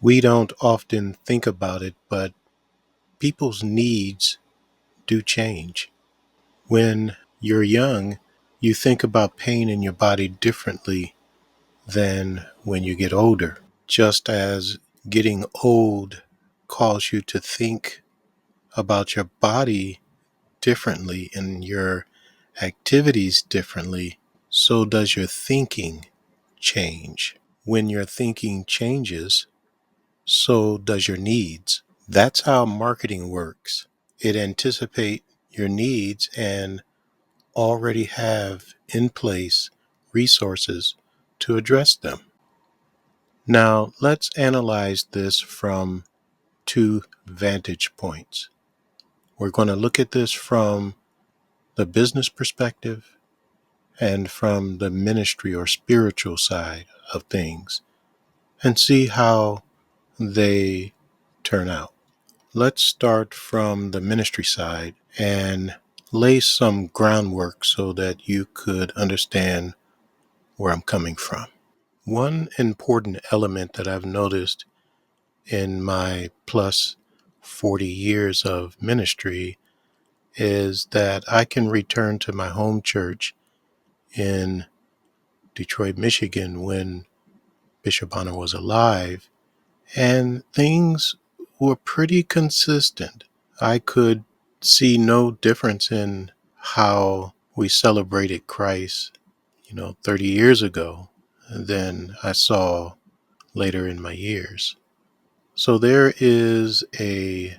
We don't often think about it, but people's needs do change. When you're young, you think about pain in your body differently than when you get older. Just as getting old calls you to think about your body differently and your activities differently, so does your thinking change. When your thinking changes, so does your needs. That's how marketing works. It anticipates your needs and already have in place resources to address them. Now, let's analyze this from two vantage points. We're going to look at this from the business perspective and from the ministry or spiritual side of things and see how they turn out. Let's start from the ministry side and lay some groundwork so that you could understand where I'm coming from. One important element that I've noticed in my plus 40 years of ministry is that I can return to my home church in Detroit, Michigan when Bishop Bonner was alive, and things were pretty consistent. I could see no difference in how we celebrated Christ, 30 years ago than I saw later in my years. So there is a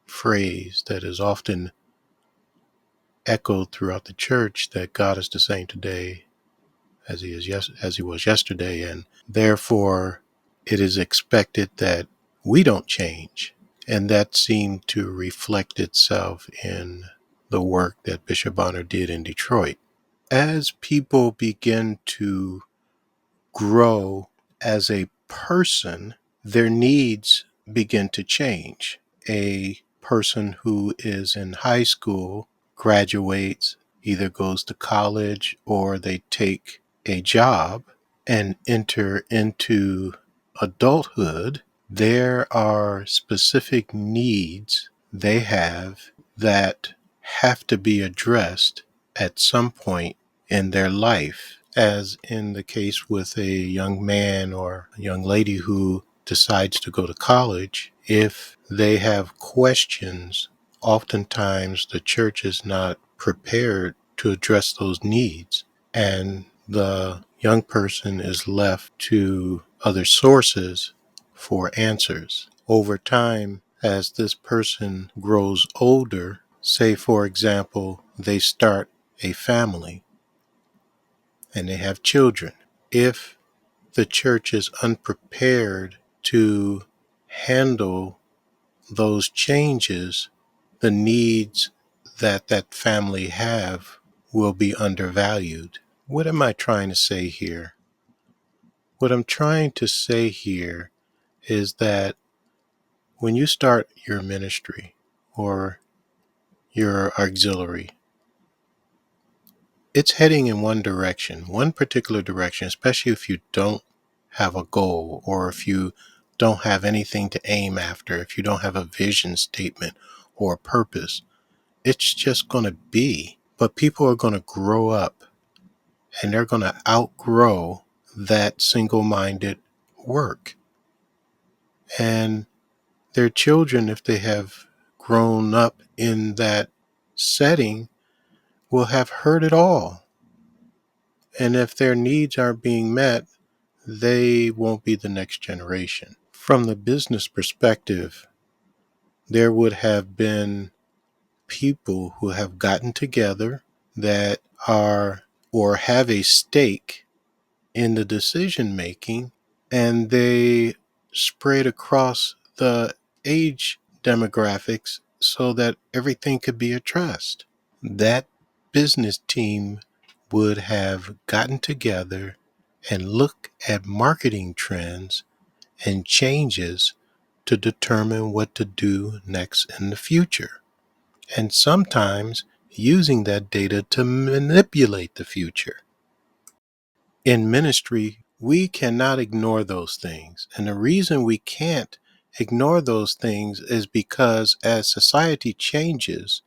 phrase that is often echoed throughout the church that God is the same today as he was yesterday, and therefore it is expected that we don't change. And that seemed to reflect itself in the work that Bishop Bonner did in Detroit. As people begin to grow as a person, their needs begin to change. A person who is in high school graduates, either goes to college or they take a job and enter into adulthood. There are specific needs they have that have to be addressed at some point in their life, as in the case with a young man or a young lady who decides to go to college. If they have questions, oftentimes the church is not prepared to address those needs, and the young person is left to other sources for answers. Over time, as this person grows older, say for example, they start a family and they have children. If the church is unprepared to handle those changes, the needs that that family have will be undervalued. What am I trying to say here? What I'm trying to say here is that when you start your ministry or your auxiliary, it's heading in one direction, one particular direction, especially if you don't have a goal or if you don't have anything to aim after, if you don't have a vision statement or a purpose. It's just going to be. But people are going to grow up and they're going to outgrow that single-minded work. And their children, if they have grown up in that setting, will have heard it all. And if their needs aren't being met, they won't be the next generation. From the business perspective, there would have been people who have gotten together that are or have a stake in the decision making, and they spread across the age demographics so that everything could be addressed. That business team would have gotten together and looked at marketing trends and changes to determine what to do next in the future. And sometimes using that data to manipulate the future. In ministry, We cannot ignore those things. And the reason we can't ignore those things is because as society changes,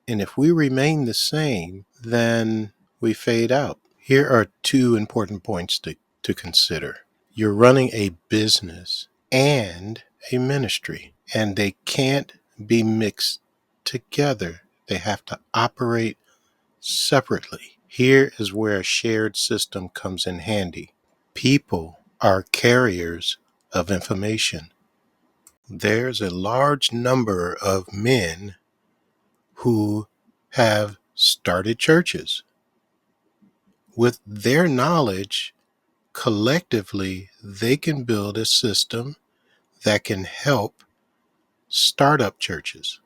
and if we remain the same, then we fade out. Here are two important points to consider. You're running a business and a ministry, and they can't be mixed together. They have to operate separately. Here is where a shared system comes in handy. People are carriers of information. There's a large number of men who have started churches. With their knowledge, collectively, they can build a system that can help start up churches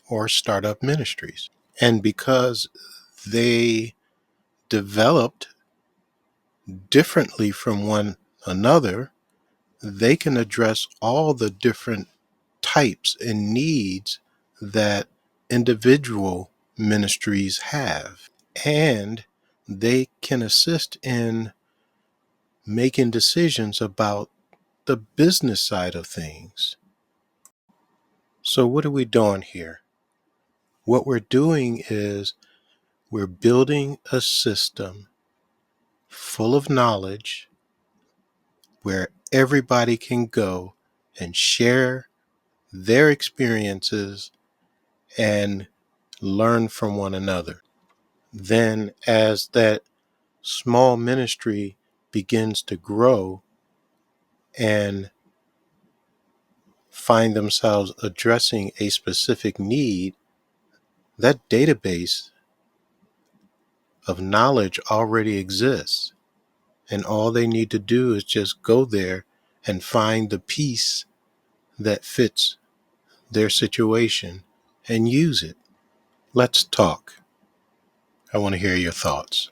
or start up ministries. And because they developed differently from one another, they can address all the different types and needs that individual ministries have. And they can assist in making decisions about the business side of things. So, what are we doing here? What we're doing is we're building a system full of knowledge where everybody can go and share their experiences and learn from one another. Then, as that small ministry begins to grow and find themselves addressing a specific need, that database of knowledge already exists. And all they need to do is just go there and find the piece that fits their situation and use it. Let's talk. I want to hear your thoughts.